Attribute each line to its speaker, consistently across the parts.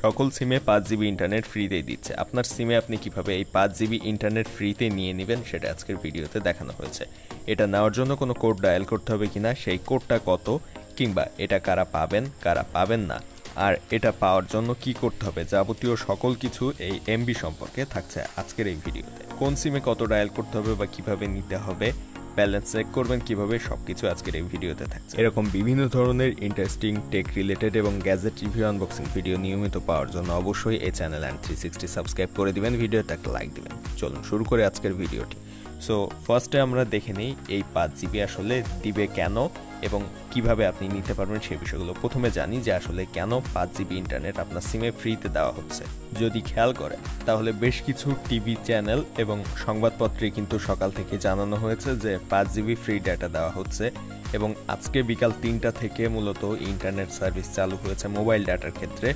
Speaker 1: সকল সিমে 5 GB internet ফ্রিতেই দিচ্ছে। আপনার সিমে আপনি কিভাবে এই 5 জিবি ইন্টারনেট ফ্রিতে নিয়ে নেবেন সেটা আজকের ভিডিওতে দেখানো হয়েছে। এটা নেওয়ার জন্য কোনো কোড ডায়াল করতে হবে কিনা, সেই কোডটা কত, কিংবা এটা কারা পাবেন না, আর এটা পাওয়ার জন্য কি করতে হবে, যাবতীয় সকল কিছু এই এমবি সম্পর্কে থাকছে আজকের এই ভিডিওতে। কোন সিমে কত ডায়াল করতে হবে বা কিভাবে নিতে হবে, ব্যালেন্স চেক করবেন কিভাবে, সবকিছু আজকের এই ভিডিওতে থাকছে। এরকম বিভিন্ন ধরনের ইন্টারেস্টিং টেক রিলেটেড এবং গ্যাজেট রিভিউ আনবক্সিং ভিডিও নিয়মিত পাওয়ার জন্য অবশ্যই এই চ্যানেল অ্যান্ড 360 সাবস্ক্রাইব করে দিবেন, ভিডিওতে একটা লাইক দিবেন। চলুন শুরু করে আজকের ভিডিওটি। সো ফার্স্টে আমরা দেখে নিই এই 5 জিবি আসলে দিবে কেন এবং কিভাবে আপনি নিতে পারবেন সেই বিষয়গুলো। প্রথমে জানি যে আসলে কেন 5 জিবি ইন্টারনেট আপনার সিমে ফ্রিতে দেওয়া হচ্ছে। যদি খেয়াল করেন তাহলে বেশ কিছু টিভি চ্যানেল এবং সংবাদপত্রে কিন্তু সকাল থেকে জানানো হয়েছে যে 5 জিবি ফ্রি ডাটা দেওয়া হচ্ছে এবং আজকে বিকাল 3টা থেকে মূলত ইন্টারনেট সার্ভিস চালু হয়েছে মোবাইল ডাটার ক্ষেত্রে।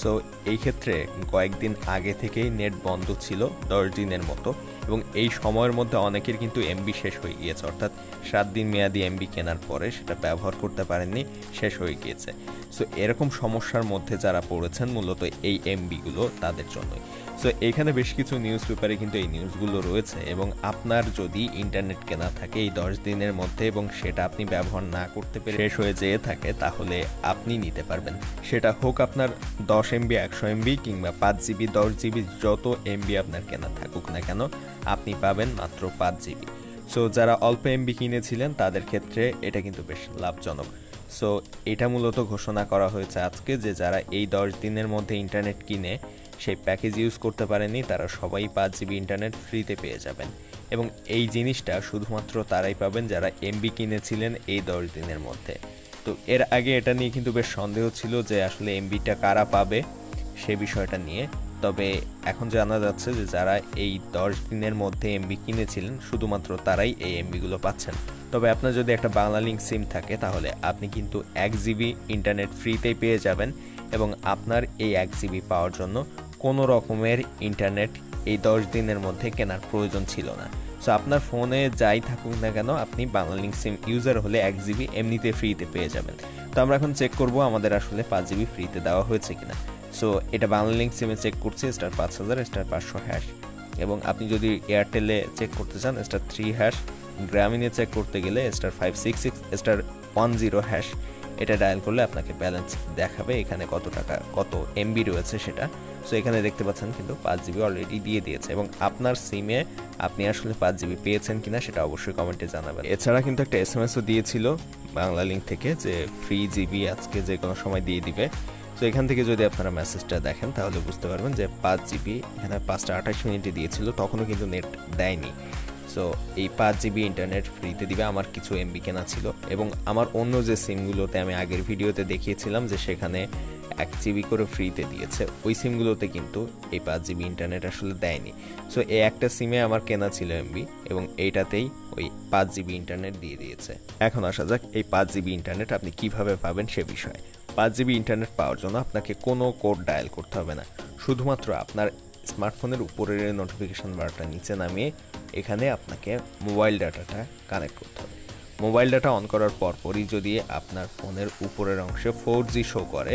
Speaker 1: সো এই ক্ষেত্রে কয়েকদিন আগে থেকেই নেট বন্ধ ছিল 10 দিনের মতো এবং এই সময়ের মধ্যে অনেকের কিন্তু এমবি শেষ হয়ে গিয়েছে, অর্থাৎ 7 দিন মেয়াদি এমবি কেনার পরে সেটা ব্যবহার করতে পারেননি, শেষ হয়ে গিয়েছে। সো এরকম সমস্যার মধ্যে যারা পড়েছেন মূলত এই এমবিগুলো তাদের জন্যই। সো এখানে বেশ কিছু নিউজ পেপারে কিন্তু এই নিউজগুলো রয়েছে এবং আপনার যদি ইন্টারনেট কেনা থাকে এই 10 দিনের মধ্যে এবং সেটা আপনি ব্যবহার না করতে পেরে শেষ হয়ে যেয়ে থাকে তাহলে আপনি নিতে পারবেন। সেটা হোক আপনার 10 এমবি 100 এমবি কিংবা 5 জিবি 10 জিবি, যত এমবি আপনার কেনা থাকুক না কেন আপনি পাবেন মাত্র 5 জিবি। সো যারা অল্প এমবি কিনেছিলেন তাদের ক্ষেত্রে এটা কিন্তু বেশ লাভজনক। সো এটা মূলত ঘোষণা করা হয়েছে আজকে যে যারা এই 10 দিনের মধ্যে ইন্টারনেট কিনে সেই প্যাকেজ ইউজ করতে পারেনি তারা সবাই 5 জিবি ইন্টারনেট ফ্রিতে পেয়ে যাবেন এবং এই জিনিসটা শুধুমাত্র তারাই পাবেন যারা এমবি কিনেছিলেন এই 10 দিনের মধ্যে। তো এর আগে এটা নিয়ে কিন্তু বেশ সন্দেহ ছিল যে আসলে এমবিটা কারা পাবে সে বিষয়টা নিয়ে। তবে এখন জানা যাচ্ছে যে যারা এই 10 দিনের মধ্যে এমবি কিনেছিলেন শুধুমাত্র তারাই এই এমবিগুলো পাচ্ছেন। তবে আপনার যদি একটা বাংলালিংক সিম থাকে তাহলে আপনি কিন্তু 1 জিবি ইন্টারনেট ফ্রিতেই পেয়ে যাবেন এবং আপনার এই 1 জিবি পাওয়ার জন্য কোনো রকমের ইন্টারনেট এই 10 দিনের মধ্যে কেনার প্রয়োজন ছিল না। সো আপনার ফোনে যাই থাকুক না কেন আপনি বাংলালিংক সিম ইউজার হলে 1 জিবি এমনিতে ফ্রিতে পেয়ে যাবেন। তো আমরা এখন চেক করব আমাদের আসলে 5 জিবি ফ্রিতে দেওয়া হয়েছে কিনা। সো এটা বাংলালিংক সিমে চেক করছে *5000 *500# এবং আপনি যদি এয়ারটেলে চেক করতে চান *3#, গ্রামীণে চেক করতে গেলে *566 *10#। এটা ডায়াল করলে আপনাকে ব্যালেন্স দেখাবে এখানে কত টাকা কত এমবি রয়েছে সেটা। সো এখানে দেখতে পাচ্ছেন কিন্তু 5 জিবি অলরেডি দিয়ে দিয়েছে এবং আপনার সিমে আপনি আসলে 5 জিবি পেয়েছেন কিনা সেটা অবশ্যই কমেন্টে জানাবেন। এছাড়া কিন্তু একটা এসএমএসও দিয়েছিল বাংলালিংক থেকে যে ফ্রি জিবি আজকে যে কোনো সময় দিয়ে দিবে। সো এখান থেকে যদি আপনারা মেসেজটা দেখেন তাহলে বুঝতে পারবেন যে 5 জিবি এখানে 5টা 28 মিনিটে দিয়েছিল, তখনও কিন্তু নেট দেয়নি। সো এই 5 জিবি ইন্টারনেট ফ্রিতে দিবে। আমার কিছু এমবি কেনা ছিল এবং আমার অন্য যে সিমগুলোতে আমি আগের ভিডিওতে দেখিয়েছিলাম যে সেখানে 1 জিবি করে ফ্রিতে দিয়েছে, ওই সিমগুলোতে কিন্তু এই 5 জিবি ইন্টারনেট আসলে দেয়নি। সো এই একটা সিমে আমার কেনা ছিল এমবি এবং এইটাতেই ওই 5 জিবি ইন্টারনেট দিয়ে দিয়েছে। এখন আসা যাক এই 5 জিবি ইন্টারনেট আপনি কিভাবে পাবেন সে বিষয়ে। 5 জিবি ইন্টারনেট পাওয়ার জন্য আপনাকে কোনো কোড ডায়াল করতে হবে না, শুধুমাত্র আপনার স্মার্টফোনের উপরের নোটিফিকেশন বারটা নিচে নামিয়ে এখানে আপনাকে মোবাইল ডাটাটা কানেক্ট করতে হবে। মোবাইল ডাটা অন করার পরপরই যদি আপনার ফোনের উপরের অংশে 4G শো করে,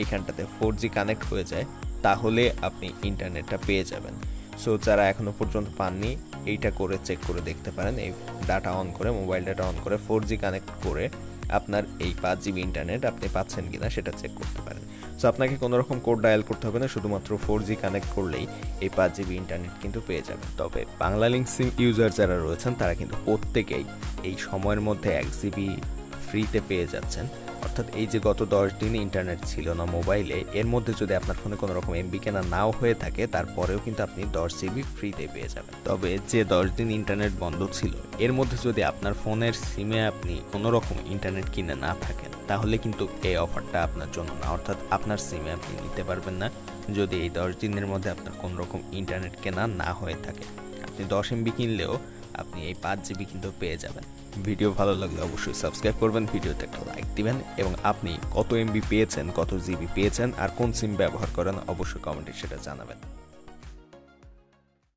Speaker 1: এইখানটাতে 4G কানেক্ট হয়ে যায়, তাহলে আপনি ইন্টারনেটটা পেয়ে যাবেন। সো যারা এখনও পর্যন্ত পাননি এইটা করে চেক করে দেখতে পারেন, এই ডাটা অন করে মোবাইল ডাটা অন করে 4G কানেক্ট করে আপনার এই 5 জিবি ইন্টারনেট আপনি পাচ্ছেন কিনা সেটা চেক করতে পারেন। সো আপনাকে কোনো রকম কোড ডায়াল করতে হবে না, শুধুমাত্র 4G কানেক্ট করলেই এই 5 জিবি ইন্টারনেট কিন্তু পেয়ে যাবেন। তবে বাংলালিংক সিম ইউজার যারা রয়েছেন তারা কিন্তু প্রত্যেকেই এই সময়ের মধ্যে 1 জিবি ফ্রিতে পেয়ে যাচ্ছেন। অর্থাৎ এই যে গত 10 দিন ইন্টারনেট ছিল না মোবাইলে, এর মধ্যে যদি আপনার ফোনে কোনো রকম এমবি কেনা নাও হয়ে থাকে তারপরেও কিন্তু আপনি 10 জিবি ফ্রিতে পেয়ে যাবেন। তবে যে 10 দিন ইন্টারনেট বন্ধ ছিল এর মধ্যে যদি আপনার ফোনের সিমে আপনি কোনো রকম ইন্টারনেট কিনে না থাকেন তাহলে কিন্তু এই অফারটা আপনার জন্য না, অর্থাৎ আপনার সিমে আপনি নিতে পারবেন না যদি এই 10 দিনের মধ্যে আপনার কোনো রকম ইন্টারনেট কেনা না হয়ে থাকে। আপনি 10 এমবি কিনলেও আপনি এই 5 জিবি কিন্তু পেয়ে যাবেন। ভিডিও ভালো লাগলে অবশ্যই সাবস্ক্রাইব করবেন, ভিডিওতে একটা লাইক দিবেন এবং আপনি কত এমবি পেয়েছেন, কত জিবি পেয়েছেন আর কোন সিম ব্যবহার করেন অবশ্যই কমেন্টে সেটা জানাবেন।